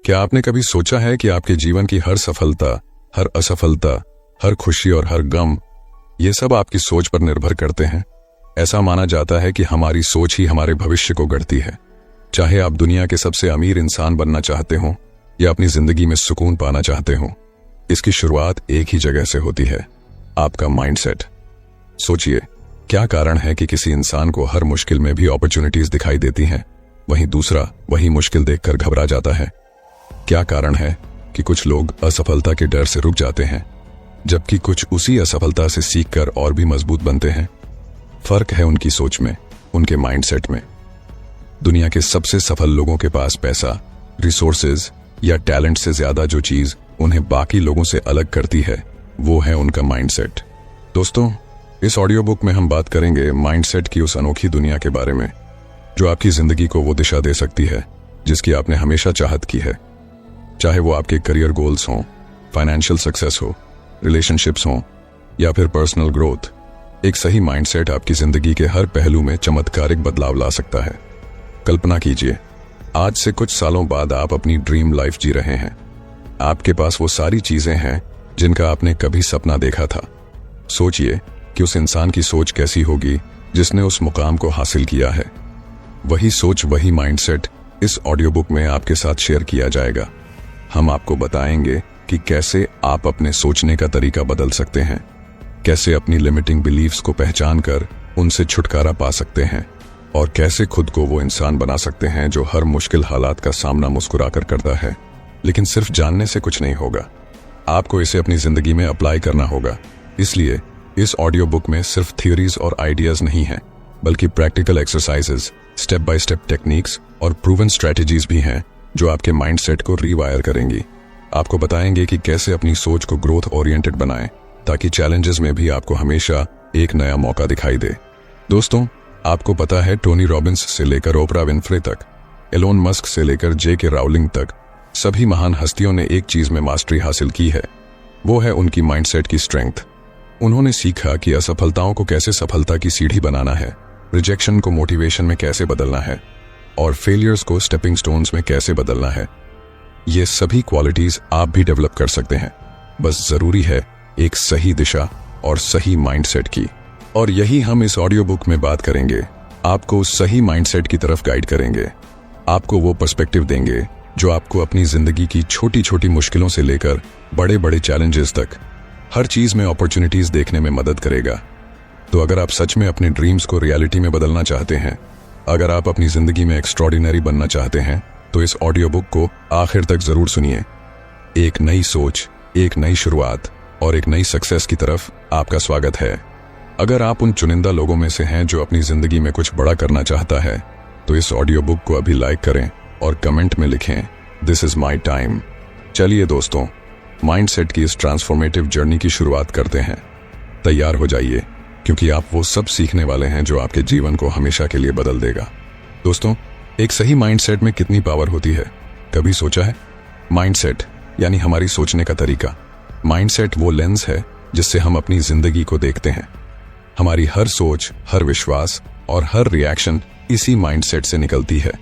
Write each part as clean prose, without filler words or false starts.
क्या आपने कभी सोचा है कि आपके जीवन की हर सफलता, हर असफलता, हर खुशी और हर गम, ये सब आपकी सोच पर निर्भर करते हैं। ऐसा माना जाता है कि हमारी सोच ही हमारे भविष्य को गढ़ती है। चाहे आप दुनिया के सबसे अमीर इंसान बनना चाहते हो या अपनी जिंदगी में सुकून पाना चाहते हो, इसकी शुरुआत एक ही जगह से होती है, आपका माइंडसेट। सोचिए, क्या कारण है कि किसी इंसान को हर मुश्किल में भी अपॉर्चुनिटीज दिखाई देती हैं, वहीं दूसरा वही मुश्किल देखकर घबरा जाता है? क्या कारण है कि कुछ लोग असफलता के डर से रुक जाते हैं, जबकि कुछ उसी असफलता से सीखकर और भी मजबूत बनते हैं? फर्क है उनकी सोच में, उनके माइंडसेट में। दुनिया के सबसे सफल लोगों के पास पैसा, रिसोर्सेज या टैलेंट से ज्यादा जो चीज उन्हें बाकी लोगों से अलग करती है, वो है उनका माइंडसेट। दोस्तों, इस ऑडियो बुक में हम बात करेंगे माइंडसेट की उस अनोखी दुनिया के बारे में जो आपकी जिंदगी को वो दिशा दे सकती है जिसकी आपने हमेशा चाहत की है। चाहे वो आपके करियर गोल्स हों, फाइनेंशियल सक्सेस हो, रिलेशनशिप्स हों या फिर पर्सनल ग्रोथ, एक सही माइंडसेट आपकी जिंदगी के हर पहलू में चमत्कारिक बदलाव ला सकता है। कल्पना कीजिए, आज से कुछ सालों बाद आप अपनी ड्रीम लाइफ जी रहे हैं। आपके पास वो सारी चीजें हैं जिनका आपने कभी सपना देखा था। सोचिए कि उस इंसान की सोच कैसी होगी जिसने उस मुकाम को हासिल किया है। वही सोच, वही माइंडसेट इस ऑडियो बुक में आपके साथ शेयर किया जाएगा। हम आपको बताएंगे कि कैसे आप अपने सोचने का तरीका बदल सकते हैं, कैसे अपनी लिमिटिंग बिलीफ्स को पहचान कर उनसे छुटकारा पा सकते हैं और कैसे खुद को वो इंसान बना सकते हैं जो हर मुश्किल हालात का सामना मुस्कुराकर करता है। लेकिन सिर्फ जानने से कुछ नहीं होगा, आपको इसे अपनी जिंदगी में अप्लाई करना होगा। इसलिए इस ऑडियो बुक में सिर्फ थ्योरीज और आइडियाज नहीं हैं, बल्कि practical exercises, step by step techniques और प्रूवन स्ट्रेटेजीज भी हैं जो आपके माइंडसेट को रीवायर करेंगी। आपको बताएंगे कि कैसे अपनी सोच को ग्रोथ ओरिएंटेड बनाएं ताकि चैलेंजेस में भी आपको हमेशा एक नया मौका दिखाई दे। दोस्तों, आपको पता है टोनी रॉबिन्स से लेकर ओपरा विनफ्रे तक, एलोन मस्क से लेकर जे.के. राउलिंग तक, सभी महान हस्तियों ने एक चीज में मास्टरी हासिल की है, वो है उनकी माइंडसेट की स्ट्रेंथ। उन्होंने सीखा कि असफलताओं को कैसे सफलता की सीढ़ी बनाना है, रिजेक्शन को मोटिवेशन में कैसे बदलना है और फेलियर्स को स्टेपिंग स्टोन्स में कैसे बदलना है। ये सभी क्वालिटीज आप भी डेवलप कर सकते हैं, बस जरूरी है एक सही दिशा और सही माइंडसेट की। और यही हम इस ऑडियो बुक में बात करेंगे। आपको उस सही माइंडसेट की तरफ गाइड करेंगे, आपको वो पर्सपेक्टिव देंगे जो आपको अपनी जिंदगी की छोटी छोटी मुश्किलों से लेकर बड़े बड़े चैलेंजेस तक हर चीज में अपॉर्चुनिटीज देखने में मदद करेगा। तो अगर आप सच में अपने ड्रीम्स को रियलिटी में बदलना चाहते हैं, अगर आप अपनी जिंदगी में एक्स्ट्रॉर्डिनरी बनना चाहते हैं, तो इस ऑडियो बुक को आखिर तक जरूर सुनिए। एक नई सोच, एक नई शुरुआत और एक नई सक्सेस की तरफ आपका स्वागत है। अगर आप उन चुनिंदा लोगों में से हैं जो अपनी जिंदगी में कुछ बड़ा करना चाहता है, तो इस ऑडियो बुक को अभी लाइक करें और कमेंट में लिखें, दिस इज माई टाइम। चलिए दोस्तों, माइंडसेट की इस ट्रांसफॉर्मेटिव जर्नी की शुरुआत करते हैं। तैयार हो जाइए, क्योंकि आप वो सब सीखने वाले हैं जो आपके जीवन को हमेशा के लिए बदल देगा। दोस्तों, एक सही माइंडसेट में कितनी पावर होती है, कभी सोचा है? माइंडसेट यानी हमारी सोचने का तरीका। माइंडसेट वो लेंस है जिससे हम अपनी जिंदगी को देखते हैं। हमारी हर सोच, हर विश्वास और हर रिएक्शन इसी माइंडसेट से निकलती है।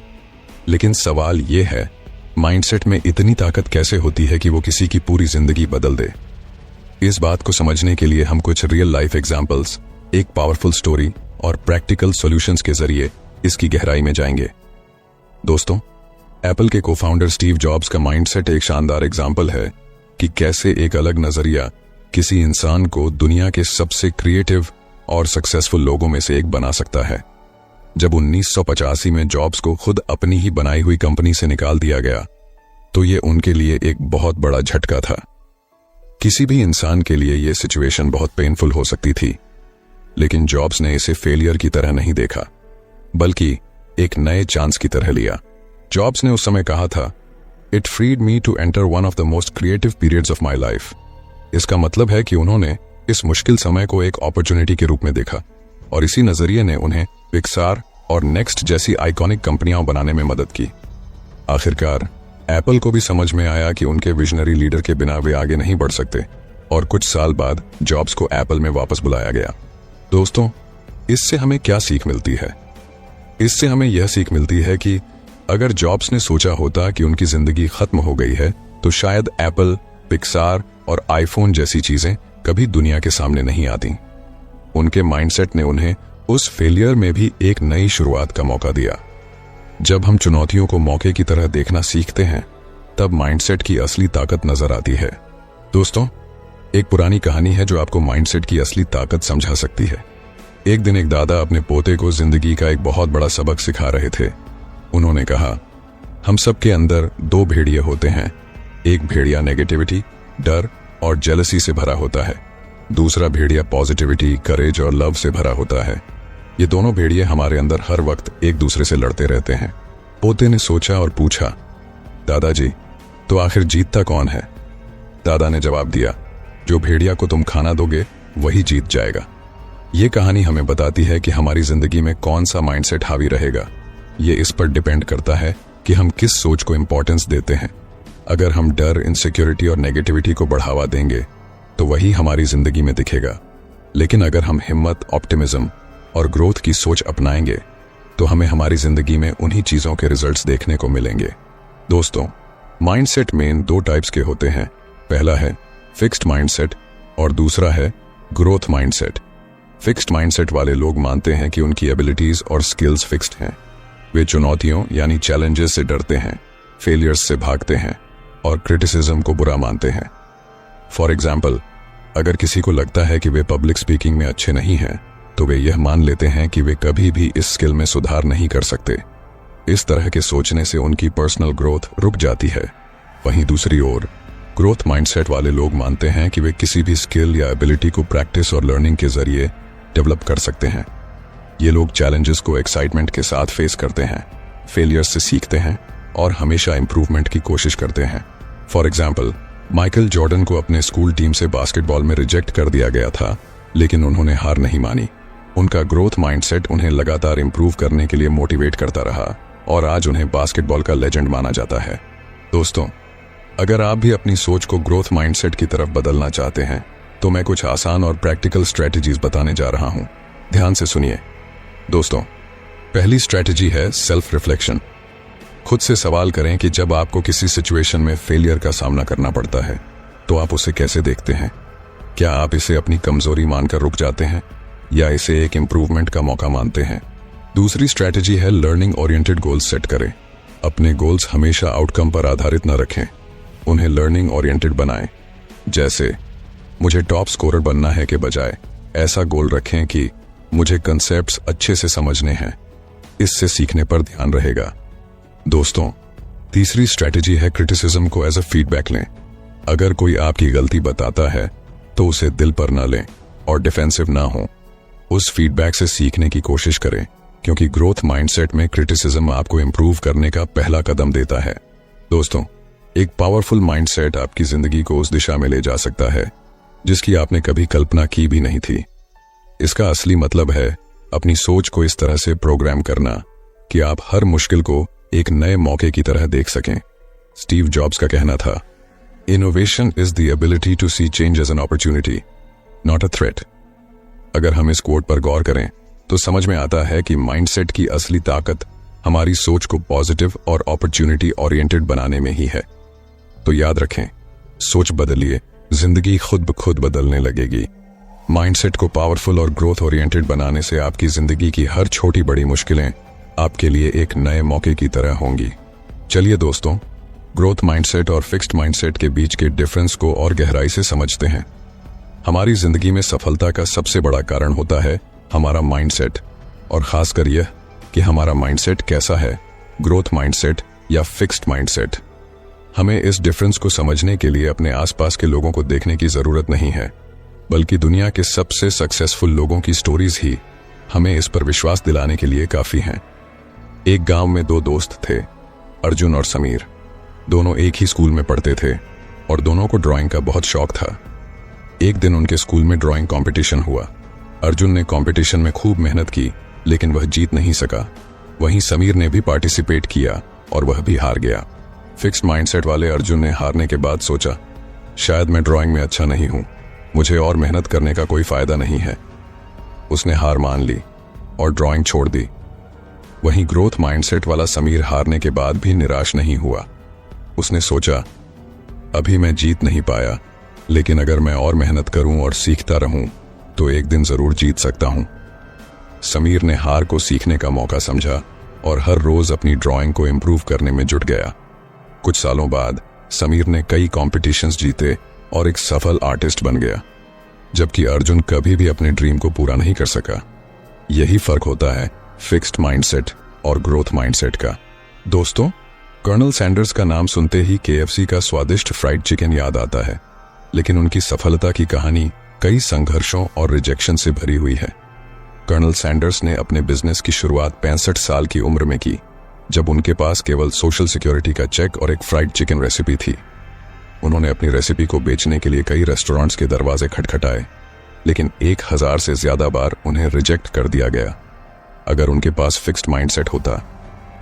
लेकिन सवाल ये है, माइंडसेट में इतनी ताकत कैसे होती है कि वो किसी की पूरी जिंदगी बदल दे? इस बात को समझने के लिए हम कुछ रियल लाइफ एग्जाम्पल्स, एक पावरफुल स्टोरी और प्रैक्टिकल सॉल्यूशंस के जरिए इसकी गहराई में जाएंगे। दोस्तों, एप्पल के को-फाउंडर स्टीव जॉब्स का माइंडसेट एक शानदार एग्जाम्पल है कि कैसे एक अलग नजरिया किसी इंसान को दुनिया के सबसे क्रिएटिव और सक्सेसफुल लोगों में से एक बना सकता है। जब 1985 में जॉब्स को खुद अपनी ही बनाई हुई कंपनी से निकाल दिया गया, तो ये उनके लिए एक बहुत बड़ा झटका था। किसी भी इंसान के लिए यह सिचुएशन बहुत पेनफुल हो सकती थी, लेकिन जॉब्स ने इसे फेलियर की तरह नहीं देखा, बल्कि एक नए चांस की तरह लिया। जॉब्स ने उस समय कहा था, it freed me to enter one of the most creative periods of my life. इसका मतलब है कि उन्होंने इस मुश्किल समय को एक अपॉर्चुनिटी के रूप में देखा और इसी नजरिए ने उन्हें पिक्सार और नेक्स्ट जैसी आइकॉनिक कंपनियां बनाने में मदद की। आखिरकार एप्पल को भी समझ में आया कि उनके विजनरी लीडर के बिना वे आगे नहीं बढ़ सकते और कुछ साल बाद जॉब्स को एप्पल में वापस बुलाया गया। दोस्तों, इससे हमें क्या सीख मिलती है? इससे हमें यह सीख मिलती है कि अगर जॉब्स ने सोचा होता कि उनकी जिंदगी खत्म हो गई है तो शायद एप्पल, पिक्सार और आईफोन जैसी चीजें कभी दुनिया के सामने नहीं आती। उनके माइंडसेट ने उन्हें उस फेलियर में भी एक नई शुरुआत का मौका दिया। जब हम चुनौतियों को मौके की तरह देखना सीखते हैं तब माइंडसेट की असली ताकत नजर आती है। दोस्तों, एक पुरानी कहानी है जो आपको माइंडसेट की असली ताकत समझा सकती है। एक दिन एक दादा अपने पोते को जिंदगी का एक बहुत बड़ा सबक सिखा रहे थे। उन्होंने कहा, हम सब के अंदर दो भेड़िए होते हैं। एक भेड़िया नेगेटिविटी, डर और जेलसी से भरा होता है। दूसरा भेड़िया पॉजिटिविटी, करेज और लव से भरा होता है। ये दोनों भेड़िए हमारे अंदर हर वक्त एक दूसरे से लड़ते रहते हैं। पोते ने सोचा और पूछा, दादाजी, तो आखिर जीतता कौन है? दादा ने जवाब दिया, जो भेड़िया को तुम खाना दोगे वही जीत जाएगा। ये कहानी हमें बताती है कि हमारी जिंदगी में कौन सा माइंडसेट हावी रहेगा। ये इस पर डिपेंड करता है कि हम किस सोच को इंपॉर्टेंस देते हैं। अगर हम डर, इनसिक्योरिटी और नेगेटिविटी को बढ़ावा देंगे तो वही हमारी जिंदगी में दिखेगा। लेकिन अगर हम हिम्मत, ऑप्टिमिज्म और ग्रोथ की सोच अपनाएंगे तो हमें हमारी जिंदगी में उन्हीं चीजों के रिजल्ट्स देखने को मिलेंगे। दोस्तों, माइंडसेट मेन दो टाइप्स के होते हैं। पहला है फिक्स्ड माइंडसेट और दूसरा है ग्रोथ माइंडसेट। फिक्स्ड माइंडसेट वाले लोग मानते हैं कि उनकी एबिलिटीज और स्किल्स फिक्स्ड हैं। वे चुनौतियों यानी चैलेंजेस से डरते हैं, फेलियर्स से भागते हैं और क्रिटिसिज्म को बुरा मानते हैं। फॉर एग्जाम्पल, अगर किसी को लगता है कि वे पब्लिक स्पीकिंग में अच्छे नहीं हैं तो वे यह मान लेते हैं कि वे कभी भी इस स्किल में सुधार नहीं कर सकते। इस तरह के सोचने से उनकी पर्सनल ग्रोथ रुक जाती है। वहीं दूसरी ओर ग्रोथ माइंडसेट वाले लोग मानते हैं कि वे किसी भी स्किल या एबिलिटी को प्रैक्टिस और लर्निंग के जरिए डेवलप कर सकते हैं। ये लोग चैलेंजेस को एक्साइटमेंट के साथ फेस करते हैं, फेलियर्स से सीखते हैं और हमेशा इंप्रूवमेंट की कोशिश करते हैं। फॉर एग्जाम्पल, माइकल जॉर्डन को अपने स्कूल टीम से बास्केटबॉल में रिजेक्ट कर दिया गया था, लेकिन उन्होंने हार नहीं मानी। उनका ग्रोथ माइंडसेट उन्हें लगातार इंप्रूव करने के लिए मोटिवेट करता रहा और आज उन्हें बास्केटबॉल का लेजेंड माना जाता है। दोस्तों, अगर आप भी अपनी सोच को ग्रोथ माइंडसेट की तरफ बदलना चाहते हैं तो मैं कुछ आसान और प्रैक्टिकल स्ट्रेटजीज बताने जा रहा हूं। ध्यान से सुनिए। दोस्तों, पहली स्ट्रेटजी है सेल्फ रिफ्लेक्शन। खुद से सवाल करें कि जब आपको किसी सिचुएशन में फेलियर का सामना करना पड़ता है तो आप उसे कैसे देखते हैं। क्या आप इसे अपनी कमजोरी मानकर रुक जाते हैं या इसे एक इंप्रूवमेंट का मौका मानते हैं? दूसरी स्ट्रेटजी है लर्निंग ओरिएंटेड गोल्स सेट करें। अपने गोल्स हमेशा आउटकम पर आधारित न रखें, उन्हें लर्निंग ओरिएंटेड बनाएं। जैसे मुझे टॉप स्कोरर बनना है के बजाय ऐसा गोल रखें कि मुझे कंसेप्ट्स अच्छे से समझने हैं। इससे सीखने पर ध्यान रहेगा। दोस्तों, तीसरी स्ट्रेटजी है क्रिटिसिज्म को एज अ फीडबैक लें। अगर कोई आपकी गलती बताता है तो उसे दिल पर न लें और डिफेंसिव ना हो। उस फीडबैक से सीखने की कोशिश करें, क्योंकि ग्रोथ माइंडसेट में क्रिटिसिज्म आपको इंप्रूव करने का पहला कदम देता है। दोस्तों, एक पावरफुल माइंडसेट आपकी जिंदगी को उस दिशा में ले जा सकता है जिसकी आपने कभी कल्पना की भी नहीं थी। इसका असली मतलब है अपनी सोच को इस तरह से प्रोग्राम करना कि आप हर मुश्किल को एक नए मौके की तरह देख सकें। स्टीव जॉब्स का कहना था, innovation is the ability to see change as an opportunity, not a threat. अगर हम इस कोट पर गौर करें तो समझ में आता है कि माइंडसेट की असली ताकत हमारी सोच को पॉजिटिव और अपॉर्चुनिटी ओरिएंटेड बनाने में ही है। तो याद रखें, सोच बदलिए, जिंदगी खुद ब खुद बदलने लगेगी। माइंडसेट को पावरफुल और ग्रोथ ओरिएंटेड बनाने से आपकी जिंदगी की हर छोटी बड़ी मुश्किलें आपके लिए एक नए मौके की तरह होंगी। चलिए दोस्तों, ग्रोथ माइंडसेट और फिक्स्ड माइंडसेट के बीच के डिफरेंस को और गहराई से समझते हैं। हमारी जिंदगी में सफलता का सबसे बड़ा कारण होता है हमारा माइंडसेट, और खासकर यह कि हमारा माइंडसेट कैसा है, ग्रोथ माइंडसेट या फिक्स्ड माइंडसेट। हमें इस डिफरेंस को समझने के लिए अपने आसपास के लोगों को देखने की जरूरत नहीं है, बल्कि दुनिया के सबसे सक्सेसफुल लोगों की स्टोरीज ही हमें इस पर विश्वास दिलाने के लिए काफी हैं। एक गांव में दो दोस्त थे, अर्जुन और समीर। दोनों एक ही स्कूल में पढ़ते थे और दोनों को ड्राइंग का बहुत शौक था। एक दिन उनके स्कूल में ड्राइंग कंपटीशन हुआ। अर्जुन ने कंपटीशन में खूब मेहनत की, लेकिन वह जीत नहीं सका। वहीं समीर ने भी पार्टिसिपेट किया और वह भी हार गया। फिक्स्ड माइंडसेट वाले अर्जुन ने हारने के बाद सोचा, शायद मैं ड्राइंग में अच्छा नहीं हूं, मुझे और मेहनत करने का कोई फायदा नहीं है। उसने हार मान ली और ड्राइंग छोड़ दी। वहीं ग्रोथ माइंडसेट वाला समीर हारने के बाद भी निराश नहीं हुआ। उसने सोचा, अभी मैं जीत नहीं पाया, लेकिन अगर मैं और मेहनत करूं और सीखता रहूं तो एक दिन जरूर जीत सकता हूं। समीर ने हार को सीखने का मौका समझा और हर रोज अपनी ड्राइंग को इम्प्रूव करने में जुट गया। कुछ सालों बाद समीर ने कई कॉम्पिटिशन्स जीते और एक सफल आर्टिस्ट बन गया, जबकि अर्जुन कभी भी अपने ड्रीम को पूरा नहीं कर सका। यही फर्क होता है फिक्स्ड माइंडसेट और ग्रोथ माइंडसेट का। दोस्तों, कर्नल सैंडर्स का नाम सुनते ही KFC का स्वादिष्ट फ्राइड चिकन याद आता है, लेकिन उनकी सफलता की कहानी कई संघर्षों और रिजेक्शन से भरी हुई है। कर्नल सैंडर्स ने अपने बिजनेस की शुरुआत 65 साल की उम्र में की, जब उनके पास केवल सोशल सिक्योरिटी का चेक और एक फ्राइड चिकन रेसिपी थी। उन्होंने अपनी रेसिपी को बेचने के लिए कई रेस्टोरेंट्स के दरवाजे खटखटाए, लेकिन 1000 से ज्यादा बार उन्हें रिजेक्ट कर दिया गया। अगर उनके पास फिक्स्ड माइंडसेट होता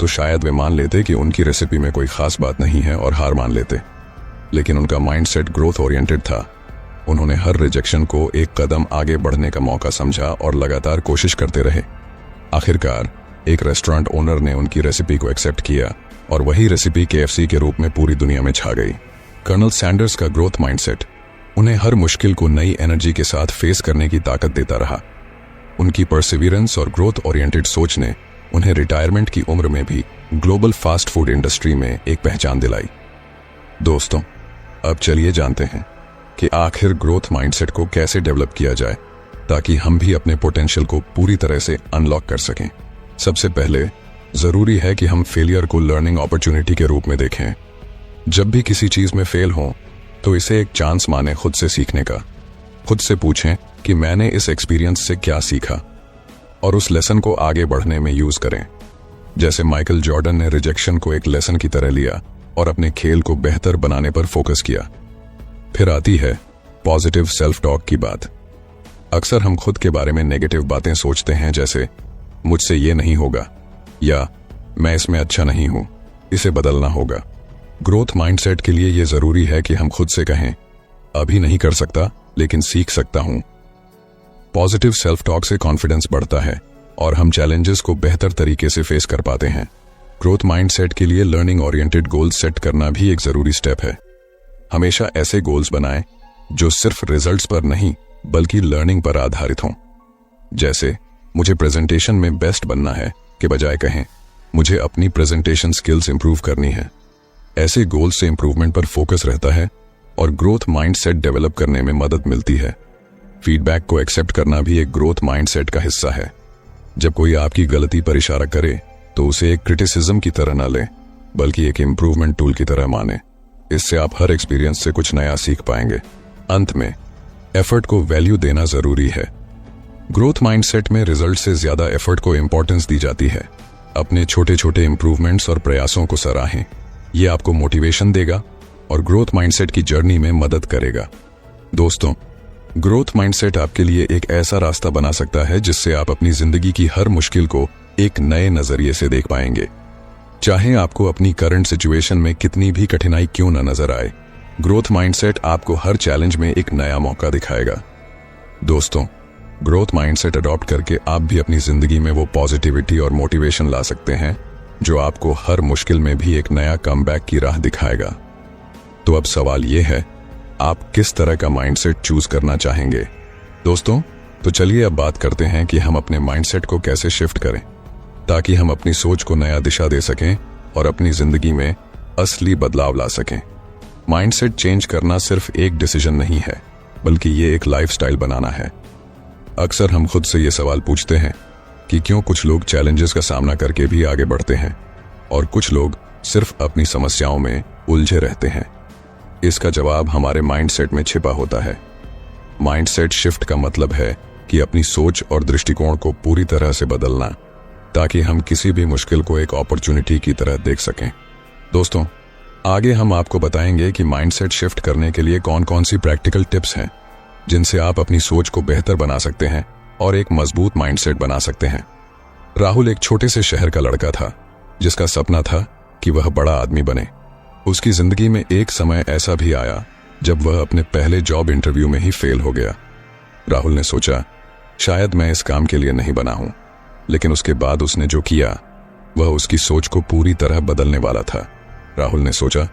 तो शायद वे मान लेते कि उनकी रेसिपी में कोई खास बात नहीं है और हार मान लेते, लेकिन उनका माइंडसेट ग्रोथ ओरिएंटेड था। उन्होंने हर रिजेक्शन को एक कदम आगे बढ़ने का मौका समझा और लगातार कोशिश करते रहे। आखिरकार एक रेस्टोरेंट ओनर ने उनकी रेसिपी को एक्सेप्ट किया और वही रेसिपी KFC के रूप में पूरी दुनिया में छा गई। कर्नल सैंडर्स का ग्रोथ माइंडसेट उन्हें हर मुश्किल को नई एनर्जी के साथ फेस करने की ताकत देता रहा। उनकी परसिवियरेंस और ग्रोथ ओरिएंटेड सोच ने उन्हें रिटायरमेंट की उम्र में भी ग्लोबल फास्ट फूड इंडस्ट्री में एक पहचान दिलाई। दोस्तों, अब चलिए जानते हैं कि आखिर ग्रोथ माइंडसेट को कैसे डेवलप किया जाए ताकि हम भी अपने पोटेंशियल को पूरी तरह से अनलॉक कर सकें। सबसे पहले जरूरी है कि हम फेलियर को लर्निंग अपॉर्चुनिटी के रूप में देखें। जब भी किसी चीज में फेल हो तो इसे एक चांस माने खुद से सीखने का। खुद से पूछें कि मैंने इस एक्सपीरियंस से क्या सीखा और उस लेसन को आगे बढ़ने में यूज करें। जैसे माइकल जॉर्डन ने रिजेक्शन को एक लेसन की तरह लिया और अपने खेल को बेहतर बनाने पर फोकस किया। फिर आती है पॉजिटिव सेल्फ टॉक की बात। अक्सर हम खुद के बारे में नेगेटिव बातें सोचते हैं, जैसे मुझसे ये नहीं होगा या मैं इसमें अच्छा नहीं हूं, इसे बदलना होगा। ग्रोथ माइंडसेट के लिए यह जरूरी है कि हम खुद से कहें, अभी नहीं कर सकता लेकिन सीख सकता हूं। पॉजिटिव सेल्फ टॉक से कॉन्फिडेंस बढ़ता है और हम चैलेंजेस को बेहतर तरीके से फेस कर पाते हैं। ग्रोथ माइंडसेट के लिए लर्निंग ओरिएंटेड गोल्स सेट करना भी एक जरूरी स्टेप है। हमेशा ऐसे गोल्स बनाएं जो सिर्फ रिजल्ट्स पर नहीं बल्कि लर्निंग पर आधारित हों। जैसे मुझे प्रेजेंटेशन में बेस्ट बनना है के बजाय कहें मुझे अपनी प्रेजेंटेशन स्किल्स इंप्रूव करनी है। ऐसे गोल्स से इंप्रूवमेंट पर फोकस रहता है और ग्रोथ माइंडसेट डेवलप करने में मदद मिलती है। फीडबैक को एक्सेप्ट करना भी एक ग्रोथ माइंडसेट का हिस्सा है। जब कोई आपकी गलती पर इशारा करे तो उसे एक क्रिटिसिज्म की तरह न लें बल्कि एक इंप्रूवमेंट टूल की तरह माने। इससे आप हर एक्सपीरियंस से कुछ नया सीख पाएंगे। अंत में एफर्ट को वैल्यू देना जरूरी है। ग्रोथ माइंडसेट में रिजल्ट से ज्यादा एफर्ट को इंपॉर्टेंस दी जाती है। अपने छोटे छोटे इंप्रूवमेंट्स और प्रयासों को सराहें। यह आपको मोटिवेशन देगा और ग्रोथ माइंडसेट की जर्नी में मदद करेगा। दोस्तों, ग्रोथ माइंडसेट आपके लिए एक ऐसा रास्ता बना सकता है जिससे आप अपनी जिंदगी की हर मुश्किल को एक नए नजरिए से देख पाएंगे। चाहे आपको अपनी करंट सिचुएशन में कितनी भी कठिनाई क्यों न नजर आए, ग्रोथ माइंडसेट आपको हर चैलेंज में एक नया मौका दिखाएगा। दोस्तों, ग्रोथ माइंडसेट अडॉप्ट करके आप भी अपनी जिंदगी में वो पॉजिटिविटी और मोटिवेशन ला सकते हैं जो आपको हर मुश्किल में भी एक नया कमबैक की राह दिखाएगा। तो अब सवाल ये है, आप किस तरह का माइंडसेट चूज करना चाहेंगे? दोस्तों, तो चलिए अब बात करते हैं कि हम अपने माइंडसेट को कैसे शिफ्ट करें ताकि हम अपनी सोच को नया दिशा दे सकें और अपनी जिंदगी में असली बदलाव ला सकें। माइंडसेट चेंज करना सिर्फ एक डिसीजन नहीं है बल्कि ये एक लाइफस्टाइल बनाना है। अक्सर हम खुद से ये सवाल पूछते हैं कि क्यों कुछ लोग चैलेंजेस का सामना करके भी आगे बढ़ते हैं और कुछ लोग सिर्फ अपनी समस्याओं में उलझे रहते हैं। इसका जवाब हमारे माइंडसेट में छिपा होता है। माइंडसेट शिफ्ट का मतलब है कि अपनी सोच और दृष्टिकोण को पूरी तरह से बदलना ताकि हम किसी भी मुश्किल को एक अपॉर्चुनिटी की तरह देख सकें। दोस्तों, आगे हम आपको बताएंगे कि माइंडसेट शिफ्ट करने के लिए कौन कौन सी प्रैक्टिकल टिप्स हैं जिनसे आप अपनी सोच को बेहतर बना सकते हैं और एक मजबूत माइंडसेट बना सकते हैं। राहुल एक छोटे से शहर का लड़का था जिसका सपना था कि वह बड़ा आदमी बने। उसकी जिंदगी में एक समय ऐसा भी आया जब वह अपने पहले जॉब इंटरव्यू में ही फेल हो गया। राहुल ने सोचा, शायद मैं इस काम के लिए नहीं बना हूं, लेकिन उसके बाद उसने जो किया वह उसकी सोच को पूरी तरह बदलने वाला था। राहुल ने सोचा,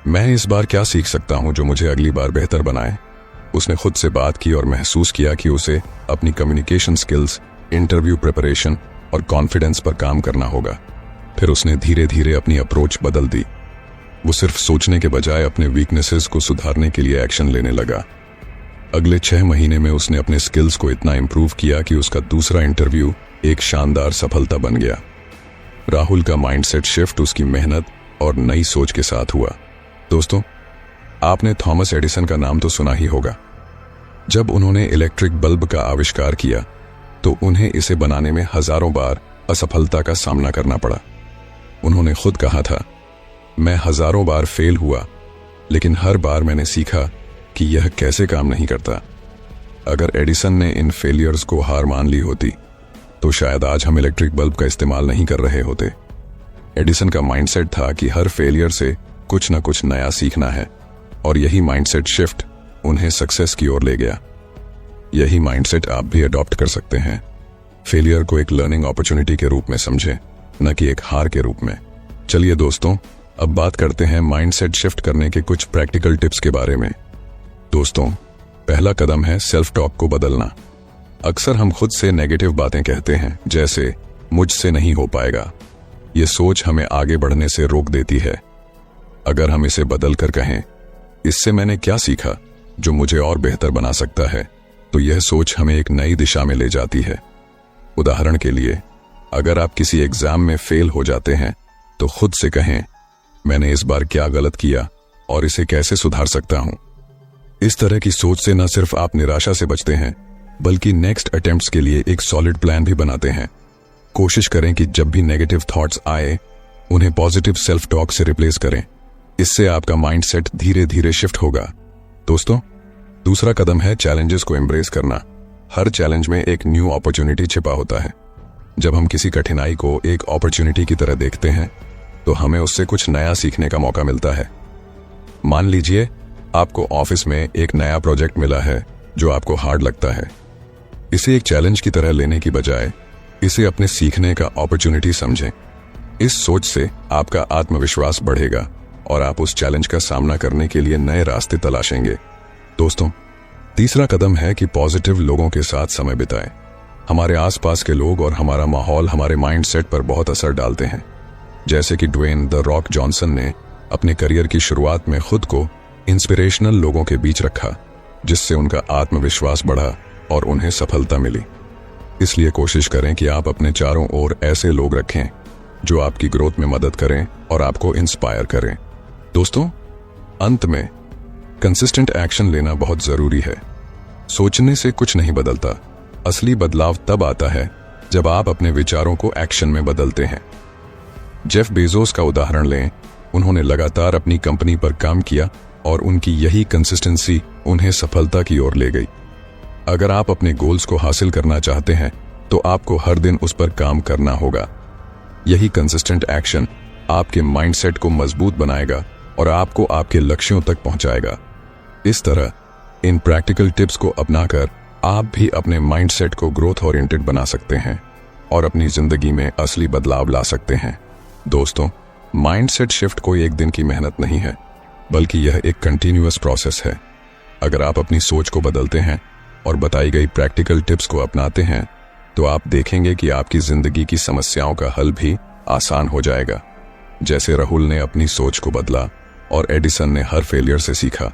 मैं इस बार क्या सीख सकता हूं जो मुझे अगली बार बेहतर बनाए। उसने खुद से बात की और महसूस किया कि उसे अपनी कम्युनिकेशन स्किल्स, इंटरव्यू प्रिपरेशन और कॉन्फिडेंस पर काम करना होगा। फिर उसने धीरे धीरे अपनी अप्रोच बदल दी। वो सिर्फ सोचने के बजाय अपने वीकनेसेस को सुधारने के लिए एक्शन लेने लगा। अगले 6 महीने में उसने अपने स्किल्स को इतना इंप्रूव किया कि उसका दूसरा इंटरव्यू एक शानदार सफलता बन गया। राहुल का माइंडसेट शिफ्ट उसकी मेहनत और नई सोच के साथ हुआ। दोस्तों, आपने थॉमस एडिसन का नाम तो सुना ही होगा। जब उन्होंने इलेक्ट्रिक बल्ब का आविष्कार किया तो उन्हें इसे बनाने में हजारों बार असफलता का सामना करना पड़ा। उन्होंने खुद कहा था, मैं हजारों बार फेल हुआ, लेकिन हर बार मैंने सीखा कि यह कैसे काम नहीं करता। अगर एडिसन ने इन फेलियर्स को हार मान ली होती तो शायद आज हम इलेक्ट्रिक बल्ब का इस्तेमाल नहीं कर रहे होते। एडिसन का माइंडसेट था कि हर फेलियर से कुछ न कुछ नया सीखना है, और यही माइंडसेट शिफ्ट उन्हें सक्सेस की ओर ले गया। यही माइंडसेट आप भी अडॉप्ट कर सकते हैं। फेलियर को एक लर्निंग अपॉर्चुनिटी के रूप में समझें, न कि एक हार के रूप में। चलिए दोस्तों, अब बात करते हैं माइंडसेट शिफ्ट करने के कुछ प्रैक्टिकल टिप्स के बारे में। दोस्तों, पहला कदम है सेल्फ टॉक को बदलना। अक्सर हम खुद से नेगेटिव बातें कहते हैं, जैसे मुझसे नहीं हो पाएगा। ये सोच हमें आगे बढ़ने से रोक देती है। अगर हम इसे बदल कर कहें, इससे मैंने क्या सीखा जो मुझे और बेहतर बना सकता है, तो यह सोच हमें एक नई दिशा में ले जाती है। उदाहरण के लिए, अगर आप किसी एग्जाम में फेल हो जाते हैं तो खुद से कहें, मैंने इस बार क्या गलत किया और इसे कैसे सुधार सकता हूं। इस तरह की सोच से न सिर्फ आप निराशा से बचते हैं, बल्कि नेक्स्ट अटेम्प्ट्स के लिए एक सॉलिड प्लान भी बनाते हैं। कोशिश करें कि जब भी नेगेटिव थॉट्स आए, उन्हें पॉजिटिव सेल्फ टॉक से रिप्लेस करें। इससे आपका माइंडसेट धीरे धीरे शिफ्ट होगा। दोस्तों, दूसरा कदम है चैलेंजेस को एम्ब्रेस करना। हर चैलेंज में एक न्यू अपॉर्चुनिटी छिपा होता है। जब हम किसी कठिनाई को एक अपॉर्चुनिटी की तरह देखते हैं तो हमें उससे कुछ नया सीखने का मौका मिलता है। मान लीजिए आपको ऑफिस में एक नया प्रोजेक्ट मिला है जो आपको हार्ड लगता है। इसे एक चैलेंज की तरह लेने की बजाय इसे अपने सीखने का अपॉर्चुनिटी समझें। इस सोच से आपका आत्मविश्वास बढ़ेगा और आप उस चैलेंज का सामना करने के लिए नए रास्ते तलाशेंगे। दोस्तों, तीसरा कदम है कि पॉजिटिव लोगों के साथ समय बिताएं। हमारे आसपास के लोग और हमारा माहौल हमारे माइंडसेट पर बहुत असर डालते हैं। जैसे कि ड्वेन द रॉक जॉनसन ने अपने करियर की शुरुआत में खुद को इंस्पिरेशनल लोगों के बीच रखा, जिससे उनका आत्मविश्वास बढ़ा और उन्हें सफलता मिली। इसलिए कोशिश करें कि आप अपने चारों ओर ऐसे लोग रखें जो आपकी ग्रोथ में मदद करें और आपको इंस्पायर करें। दोस्तों, अंत में कंसिस्टेंट एक्शन लेना बहुत जरूरी है। सोचने से कुछ नहीं बदलता। असली बदलाव तब आता है जब आप अपने विचारों को एक्शन में बदलते हैं। जेफ बेजोस का उदाहरण लें। उन्होंने लगातार अपनी कंपनी पर काम किया और उनकी यही कंसिस्टेंसी उन्हें सफलता की ओर ले गई। अगर आप अपने गोल्स को हासिल करना चाहते हैं तो आपको हर दिन उस पर काम करना होगा। यही कंसिस्टेंट एक्शन आपके माइंडसेट को मजबूत बनाएगा और आपको आपके लक्ष्यों तक पहुंचाएगा। इस तरह इन प्रैक्टिकल टिप्स को अपनाकर आप भी अपने माइंडसेट को ग्रोथ ओरिएंटेड बना सकते हैं और अपनी जिंदगी में असली बदलाव ला सकते हैं। दोस्तों, माइंडसेट शिफ्ट कोई एक दिन की मेहनत नहीं है, बल्कि यह एक कंटिन्यूअस प्रोसेस है। अगर आप अपनी सोच को बदलते हैं और बताई गई प्रैक्टिकल टिप्स को अपनाते हैं तो आप देखेंगे कि आपकी जिंदगी की समस्याओं का हल भी आसान हो जाएगा। जैसे राहुल ने अपनी सोच को बदला और एडिसन ने हर फेलियर से सीखा,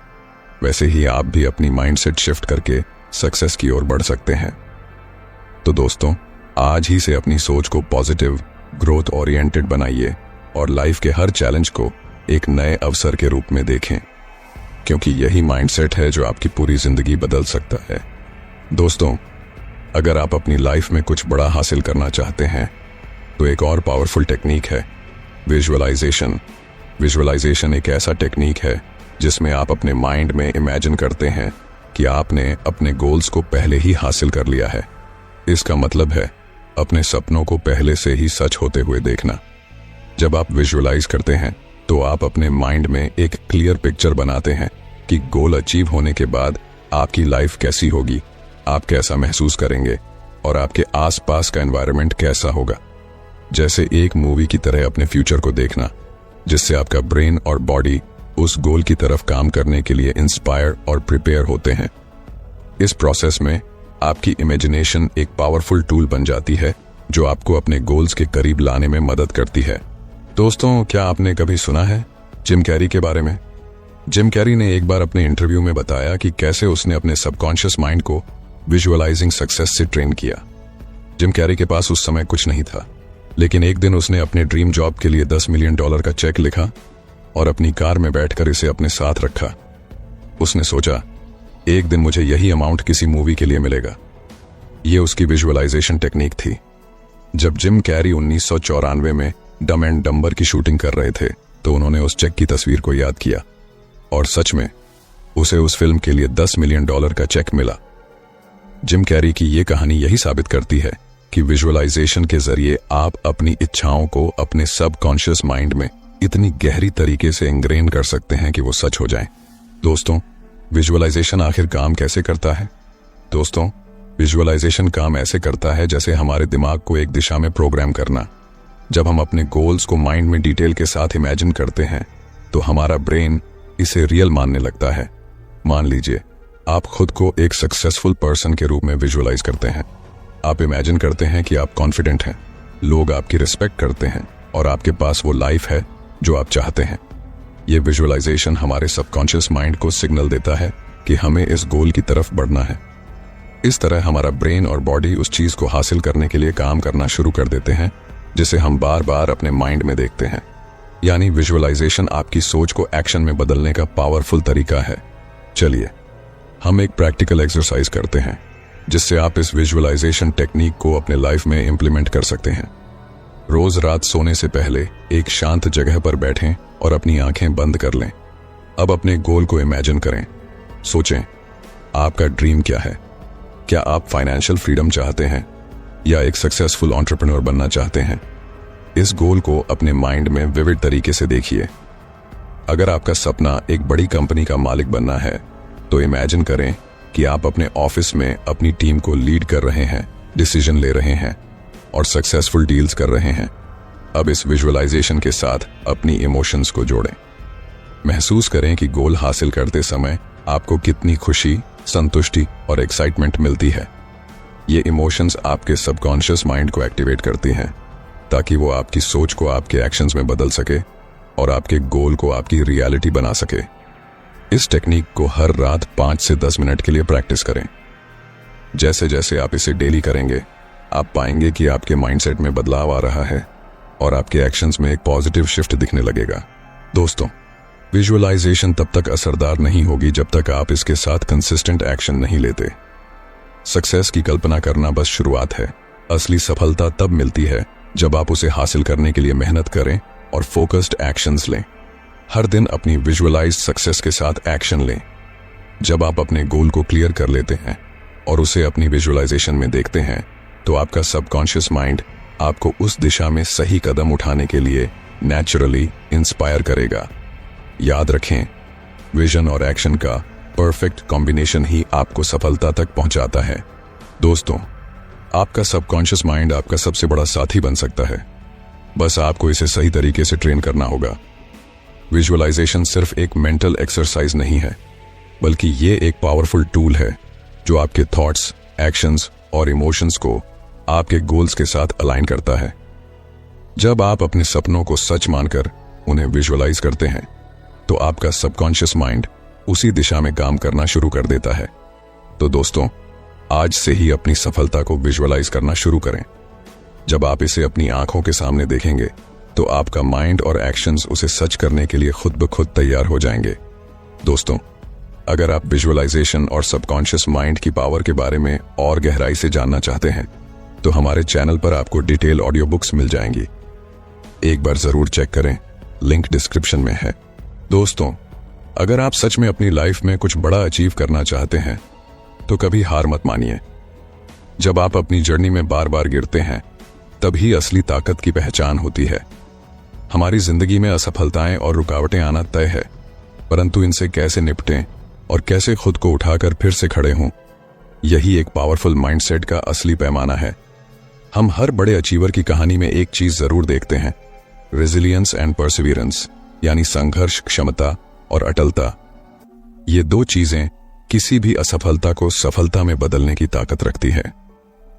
वैसे ही आप भी अपनी माइंडसेट शिफ्ट करके सक्सेस की ओर बढ़ सकते हैं। तो दोस्तों, आज ही से अपनी सोच को पॉजिटिव, ग्रोथ ओरिएंटेड बनाइए और लाइफ के हर चैलेंज को एक नए अवसर के रूप में देखें, क्योंकि यही माइंडसेट है जो आपकी पूरी जिंदगी बदल सकता है। दोस्तों, अगर आप अपनी लाइफ में कुछ बड़ा हासिल करना चाहते हैं तो एक और पावरफुल टेक्निक है विजुअलाइजेशन। विजुअलाइजेशन एक ऐसा टेक्निक है जिसमें आप अपने माइंड में इमेजिन करते हैं कि आपने अपने गोल्स को पहले ही हासिल कर लिया है। इसका मतलब है अपने सपनों को पहले से ही सच होते हुए देखना। जब आप विजुअलाइज करते हैं तो आप अपने माइंड में एक क्लियर पिक्चर बनाते हैं कि गोल अचीव होने के बाद आपकी लाइफ कैसी होगी, आप कैसा महसूस करेंगे और आपके आसपास का एनवायरनमेंट कैसा होगा। जैसे एक मूवी की तरह अपने फ्यूचर को देखना, जिससे आपका ब्रेन और बॉडी उस गोल की तरफ काम करने के लिए इंस्पायर और प्रिपेयर होते हैं। इस प्रोसेस में आपकी इमेजिनेशन एक पावरफुल टूल बन जाती है जो आपको अपने गोल्स के करीब लाने में मदद करती है। दोस्तों, क्या आपने कभी सुना है जिम कैरी के बारे में? जिम कैरी ने एक बार अपने इंटरव्यू में बताया कि कैसे उसने अपने सबकॉन्शियस माइंड को विजुअलाइजिंग सक्सेस से ट्रेन किया। जिम कैरी के पास उस समय कुछ नहीं था, लेकिन एक दिन उसने अपने ड्रीम जॉब के लिए $10 मिलियन का चेक लिखा और अपनी कार में बैठकर इसे अपने साथ रखा। उसने सोचा, एक दिन मुझे यही अमाउंट किसी मूवी के लिए मिलेगा। यह उसकी विजुअलाइजेशन टेक्निक थी। जब जिम कैरी 1994 में डम एंड डम्बर की शूटिंग कर रहे थे तो उन्होंने उस चेक की तस्वीर को याद किया और सच में उसे उस फिल्म के लिए $10 मिलियन का चेक मिला। जिम कैरी की यह कहानी यही साबित करती है कि विजुअलाइजेशन के जरिए आप अपनी इच्छाओं को अपने सबकॉन्शियस माइंड में इतनी गहरी तरीके से इंग्रेन कर सकते हैं कि वो सच हो जाएं। दोस्तों, विजुअलाइजेशन आखिर काम कैसे करता है? दोस्तों, विजुअलाइजेशन काम ऐसे करता है जैसे हमारे दिमाग को एक दिशा में प्रोग्राम करना। जब हम अपने गोल्स को माइंड में डिटेल के साथ इमेजिन करते हैं तो हमारा ब्रेन इसे रियल मानने लगता है। मान लीजिए आप खुद को एक सक्सेसफुल पर्सन के रूप में विजुअलाइज करते हैं। आप इमेजिन करते हैं कि आप कॉन्फिडेंट हैं, लोग आपकी रिस्पेक्ट करते हैं और आपके पास वो लाइफ है जो आप चाहते हैं। ये विजुअलाइजेशन हमारे सबकॉन्शियस माइंड को सिग्नल देता है कि हमें इस गोल की तरफ बढ़ना है। इस तरह हमारा ब्रेन और बॉडी उस चीज को हासिल करने के लिए काम करना शुरू कर देते हैं जिसे हम बार बार अपने माइंड में देखते हैं। यानी विजुअलाइजेशन आपकी सोच को एक्शन में बदलने का पावरफुल तरीका है। चलिए हम एक प्रैक्टिकल एक्सरसाइज करते हैं जिससे आप इस विजुअलाइजेशन टेक्निक को अपने लाइफ में इंप्लीमेंट कर सकते हैं। रोज रात सोने से पहले एक शांत जगह पर बैठें और अपनी आंखें बंद कर लें। अब अपने गोल को इमेजिन करें। सोचें, आपका ड्रीम क्या है? क्या आप फाइनेंशियल फ्रीडम चाहते हैं या एक सक्सेसफुल एंटरप्रेन्योर बनना चाहते हैं? इस गोल को अपने माइंड में विविड तरीके से देखिए। अगर आपका सपना एक बड़ी कंपनी का मालिक बनना है तो इमेजिन करें कि आप अपने ऑफिस में अपनी टीम को लीड कर रहे हैं, डिसीजन ले रहे हैं और सक्सेसफुल डील्स कर रहे हैं। अब इस विजुअलाइजेशन के साथ अपनी इमोशंस को जोड़ें। महसूस करें कि गोल हासिल करते समय आपको कितनी खुशी, संतुष्टि और एक्साइटमेंट मिलती है। ये इमोशंस आपके सबकॉन्शियस माइंड को एक्टिवेट करती हैं ताकि वो आपकी सोच को आपके एक्शंस में बदल सके और आपके गोल को आपकी रियलिटी बना सके। इस टेक्निक को हर रात 5 से 10 मिनट के लिए प्रैक्टिस करें। जैसे जैसे आप इसे डेली करेंगे आप पाएंगे कि आपके माइंडसेट में बदलाव आ रहा है और आपके एक्शंस में एक पॉजिटिव शिफ्ट दिखने लगेगा। दोस्तों, विजुअलाइजेशन तब तक असरदार नहीं होगी जब तक आप इसके साथ कंसिस्टेंट एक्शन नहीं लेते। सक्सेस की कल्पना करना बस शुरुआत है। असली सफलता तब मिलती है जब आप उसे हासिल करने के लिए मेहनत करें और फोकस्ड एक्शंस लें। हर दिन अपनी विजुअलाइज्ड सक्सेस के साथ एक्शन लें। जब आप अपने गोल को क्लियर कर लेते हैं और उसे अपनी विजुअलाइजेशन में देखते हैं तो आपका सबकॉन्शियस माइंड आपको उस दिशा में सही कदम उठाने के लिए नेचुरली इंस्पायर करेगा। याद रखें, विजन और एक्शन का परफेक्ट कॉम्बिनेशन ही आपको सफलता तक पहुंचाता है। दोस्तों, आपका सबकॉन्शियस माइंड आपका सबसे बड़ा साथी बन सकता है। बस आपको इसे सही तरीके से ट्रेन करना होगा। विजुअलाइजेशन सिर्फ एक मेंटल एक्सरसाइज नहीं है, बल्कि ये एक पावरफुल टूल है जो आपके थॉट्स, एक्शंस और इमोशंस को आपके गोल्स के साथ अलाइन करता है। जब आप अपने सपनों को सच मानकर उन्हें विजुअलाइज करते हैं तो आपका सबकॉन्शियस माइंड उसी दिशा में काम करना शुरू कर देता है। तो दोस्तों, आज से ही अपनी सफलता को विजुअलाइज करना शुरू करें। जब आप इसे अपनी आंखों के सामने देखेंगे तो आपका माइंड और एक्शंस उसे सच करने के लिए खुद ब खुद तैयार हो जाएंगे। दोस्तों, अगर आप विजुअलाइजेशन और सबकॉन्शियस माइंड की पावर के बारे में और गहराई से जानना चाहते हैं तो हमारे चैनल पर आपको डिटेल ऑडियो बुक्स मिल जाएंगी। एक बार जरूर चेक करें, लिंक डिस्क्रिप्शन में है। दोस्तों, अगर आप सच में अपनी लाइफ में कुछ बड़ा अचीव करना चाहते हैं तो कभी हार मत मानिए। जब आप अपनी जर्नी में बार बार गिरते हैं तभी असली ताकत की पहचान होती है। हमारी जिंदगी में असफलताएं और रुकावटें आना तय है, परंतु इनसे कैसे निपटें और कैसे खुद को उठाकर फिर से खड़े हों, यही एक पावरफुल माइंडसेट का असली पैमाना है। हम हर बड़े अचीवर की कहानी में एक चीज जरूर देखते हैं, रेजिलियंस एंड परसिवियरेंस, यानी संघर्ष, क्षमता और अटलता। ये दो चीजें किसी भी असफलता को सफलता में बदलने की ताकत रखती है।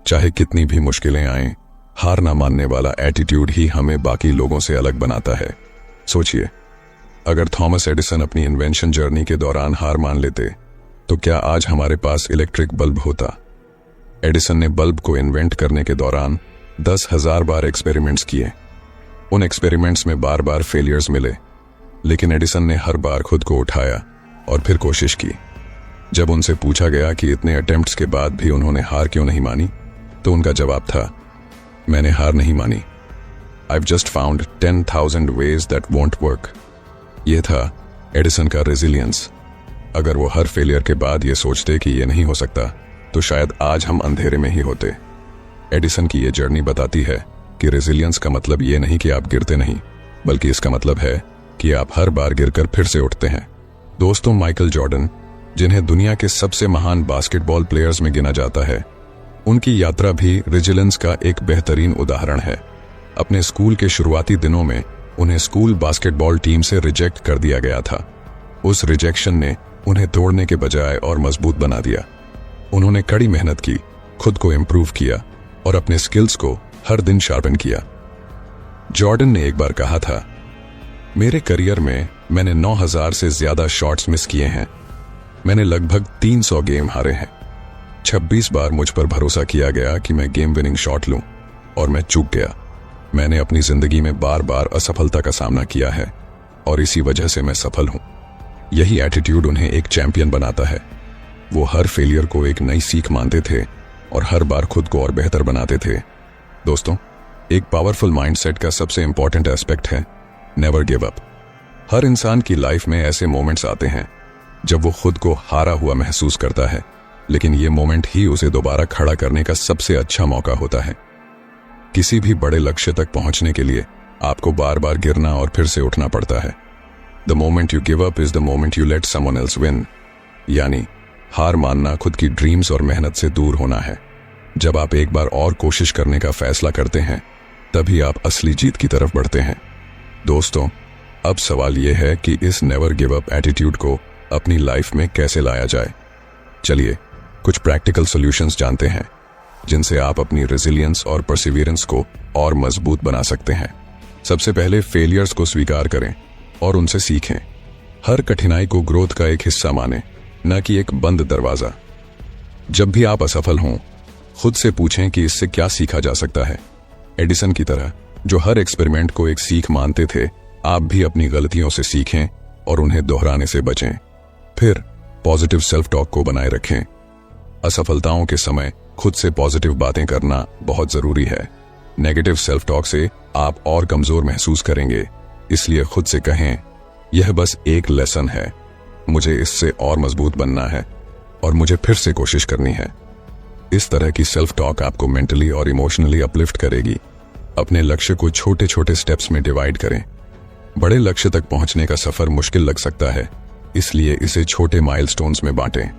चाहे कितनी भी मुश्किलें आएं, हार ना मानने वाला एटीट्यूड ही हमें बाकी लोगों से अलग बनाता है। सोचिए, अगर थॉमस एडिसन अपनी इन्वेंशन जर्नी के दौरान हार मान लेते तो क्या आज हमारे पास इलेक्ट्रिक बल्ब होता? एडिसन ने बल्ब को इन्वेंट करने के दौरान 10,000 बार एक्सपेरिमेंट्स किए। उन एक्सपेरिमेंट्स में बार बार फेलियर्स मिले, लेकिन एडिसन ने हर बार खुद को उठाया और फिर कोशिश की। जब उनसे पूछा गया कि इतने अटेम्प्ट्स के बाद भी उन्होंने हार क्यों नहीं मानी, तो उनका जवाब था, मैंने हार नहीं मानी, I've just found 10,000 ways that won't work। यह था एडिसन का रेजिलियंस। अगर वो हर फेलियर के बाद ये सोचते कि ये नहीं हो सकता, तो शायद आज हम अंधेरे में ही होते। एडिसन की ये जर्नी बताती है कि रेजिलियंस का मतलब ये नहीं कि आप गिरते नहीं, बल्कि इसका मतलब है कि आप हर बार गिरकर फिर से उठते हैं। दोस्तों, माइकल जॉर्डन, जिन्हें दुनिया के सबसे महान बास्केटबॉल प्लेयर्स में गिना जाता है, उनकी यात्रा भी रेजिलियंस का एक बेहतरीन उदाहरण है। अपने स्कूल के शुरुआती दिनों में उन्हें स्कूल बास्केटबॉल टीम से रिजेक्ट कर दिया गया था। उस रिजेक्शन ने उन्हें तोड़ने के बजाय और मजबूत बना दिया। उन्होंने कड़ी मेहनत की, खुद को इम्प्रूव किया और अपने स्किल्स को हर दिन शार्पन किया। जॉर्डन ने एक बार कहा था, मेरे करियर में मैंने 9,000 से ज्यादा शॉट्स मिस किए हैं। मैंने लगभग 300 गेम हारे हैं। 26 बार मुझ पर भरोसा किया गया कि मैं गेम विनिंग शॉट लूं, और मैं चूक गया। मैंने अपनी जिंदगी में बार बार असफलता का सामना किया है, और इसी वजह से मैं सफल हूं। यही एटीट्यूड उन्हें एक चैंपियन बनाता है। वो हर फेलियर को एक नई सीख मानते थे और हर बार खुद को और बेहतर बनाते थे। दोस्तों, एक पावरफुल माइंडसेट का सबसे इंपॉर्टेंट एस्पेक्ट है नेवर गिव अप। हर इंसान की लाइफ में ऐसे मोमेंट्स आते हैं जब वो खुद को हारा हुआ महसूस करता है, लेकिन ये मोमेंट ही उसे दोबारा खड़ा करने का सबसे अच्छा मौका होता है। किसी भी बड़े लक्ष्य तक पहुंचने के लिए आपको बार बार गिरना और फिर से उठना पड़ता है। The moment you give up is the moment you let someone else win. यानी हार मानना खुद की ड्रीम्स और मेहनत से दूर होना है। जब आप एक बार और कोशिश करने का फैसला करते हैं, तभी आप असली जीत की तरफ बढ़ते हैं। दोस्तों, अब सवाल यह है कि इस नेवर गिव अप एटीट्यूड को अपनी लाइफ में कैसे लाया जाए। चलिए कुछ प्रैक्टिकल सॉल्यूशंस जानते हैं जिनसे आप अपनी रेजिलियंस और परसिवियरेंस को और मजबूत बना सकते हैं। सबसे पहले फेलियर्स को स्वीकार करें और उनसे सीखें। हर कठिनाई को ग्रोथ का एक हिस्सा मानें, न कि एक बंद दरवाजा। जब भी आप असफल हों, खुद से पूछें कि इससे क्या सीखा जा सकता है। एडिसन की तरह, जो हर एक्सपेरिमेंट को एक सीख मानते थे, आप भी अपनी गलतियों से सीखें और उन्हें दोहराने से बचें। फिर पॉजिटिव सेल्फ टॉक को बनाए रखें। असफलताओं के समय खुद से पॉजिटिव बातें करना बहुत जरूरी है। नेगेटिव सेल्फ टॉक से आप और कमजोर महसूस करेंगे। इसलिए खुद से कहें, यह बस एक लेसन है, मुझे इससे और मजबूत बनना है और मुझे फिर से कोशिश करनी है। इस तरह की सेल्फ टॉक आपको मेंटली और इमोशनली अपलिफ्ट करेगी। अपने लक्ष्य को छोटे छोटे स्टेप्स में डिवाइड करें। बड़े लक्ष्य तक पहुंचने का सफर मुश्किल लग सकता है, इसलिए इसे छोटे माइलस्टोन्स में बांटें।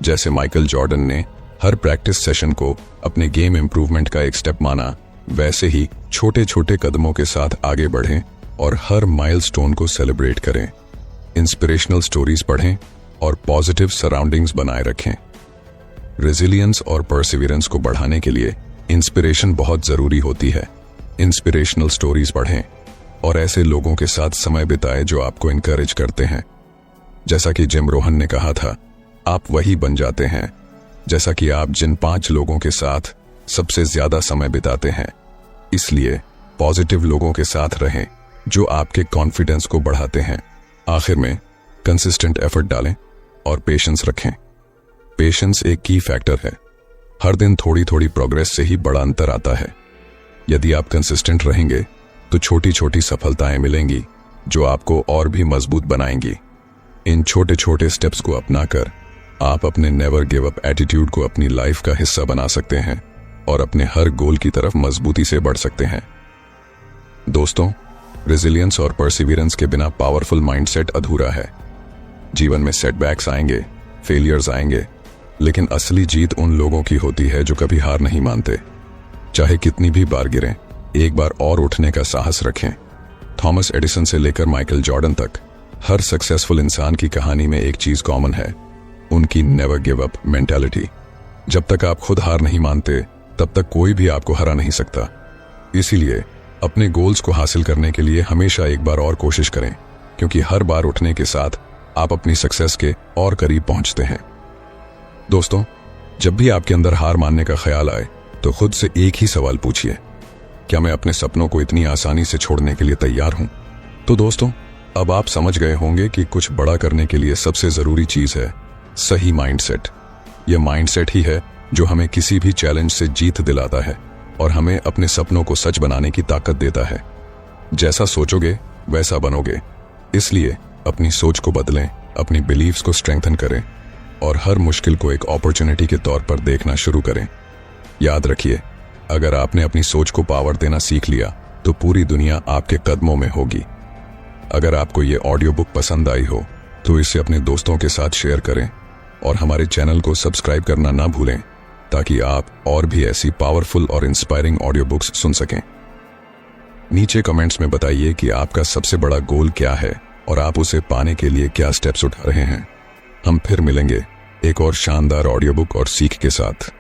जैसे माइकल जॉर्डन ने हर प्रैक्टिस सेशन को अपने गेम इंप्रूवमेंट का एक स्टेप माना, वैसे ही छोटे छोटे कदमों के साथ आगे बढ़ें और हर माइलस्टोन को सेलिब्रेट करें। इंस्पिरेशनल स्टोरीज पढ़ें और पॉजिटिव सराउंडिंग्स बनाए रखें। रेजिलियंस और परसिवियरेंस को बढ़ाने के लिए इंस्पिरेशन बहुत जरूरी होती है। इंस्पिरेशनल स्टोरीज पढ़ें और ऐसे लोगों के साथ समय बिताएं जो आपको इनकरेज करते हैं। जैसा कि जिम रोहन ने कहा था, आप वही बन जाते हैं जैसा कि आप जिन 5 लोगों के साथ सबसे ज्यादा समय बिताते हैं। इसलिए पॉजिटिव लोगों के साथ रहें जो आपके कॉन्फिडेंस को बढ़ाते हैं। आखिर में कंसिस्टेंट एफर्ट डालें और पेशेंस रखें। पेशेंस एक की फैक्टर है। हर दिन थोड़ी थोड़ी प्रोग्रेस से ही बड़ा अंतर आता है। यदि आप कंसिस्टेंट रहेंगे तो छोटी छोटी सफलताएं मिलेंगी जो आपको और भी मजबूत बनाएंगी। इन छोटे छोटे स्टेप्स को अपनाकर आप अपने नेवर गिव अप एटीट्यूड को अपनी लाइफ का हिस्सा बना सकते हैं और अपने हर गोल की तरफ मजबूती से बढ़ सकते हैं। दोस्तों, रेजिलियंस और परसिवियरेंस के बिना पावरफुल माइंडसेट अधूरा है। जीवन में सेटबैक्स आएंगे, फेलियर्स आएंगे, लेकिन असली जीत उन लोगों की होती है जो कभी हार नहीं मानते। चाहे कितनी भी बार गिरें, एक बार और उठने का साहस रखें। थॉमस एडिसन से लेकर माइकल जॉर्डन तक हर सक्सेसफुल इंसान की कहानी में एक चीज कॉमन है, उनकी नेवर गिव अप मेंटालिटी। जब तक आप खुद हार नहीं मानते, तब तक कोई भी आपको हरा नहीं सकता। इसीलिए अपने गोल्स को हासिल करने के लिए हमेशा एक बार और कोशिश करें, क्योंकि हर बार उठने के साथ आप अपनी सक्सेस के और करीब पहुंचते हैं। दोस्तों, जब भी आपके अंदर हार मानने का ख्याल आए तो खुद से एक ही सवाल पूछिए, क्या मैं अपने सपनों को इतनी आसानी से छोड़ने के लिए तैयार हूं? तो दोस्तों, अब आप समझ गए होंगे कि कुछ बड़ा करने के लिए सबसे जरूरी चीज है सही माइंडसेट। यह माइंडसेट ही है जो हमें किसी भी चैलेंज से जीत दिलाता है और हमें अपने सपनों को सच बनाने की ताकत देता है। जैसा सोचोगे वैसा बनोगे। इसलिए अपनी सोच को बदलें, अपनी बिलीव्स को स्ट्रेंथन करें और हर मुश्किल को एक अपॉर्चुनिटी के तौर पर देखना शुरू करें। याद रखिए, अगर आपने अपनी सोच को पावर देना सीख लिया तो पूरी दुनिया आपके कदमों में होगी। अगर आपको ये ऑडियो बुक पसंद आई हो तो इसे अपने दोस्तों के साथ शेयर करें और हमारे चैनल को सब्सक्राइब करना ना भूलें, ताकि आप और भी ऐसी पावरफुल और इंस्पायरिंग ऑडियो बुक्स सुन सकें। नीचे कमेंट्स में बताइए कि आपका सबसे बड़ा गोल क्या है और आप उसे पाने के लिए क्या स्टेप्स उठा रहे हैं। हम फिर मिलेंगे एक और शानदार ऑडियो बुक और सीख के साथ।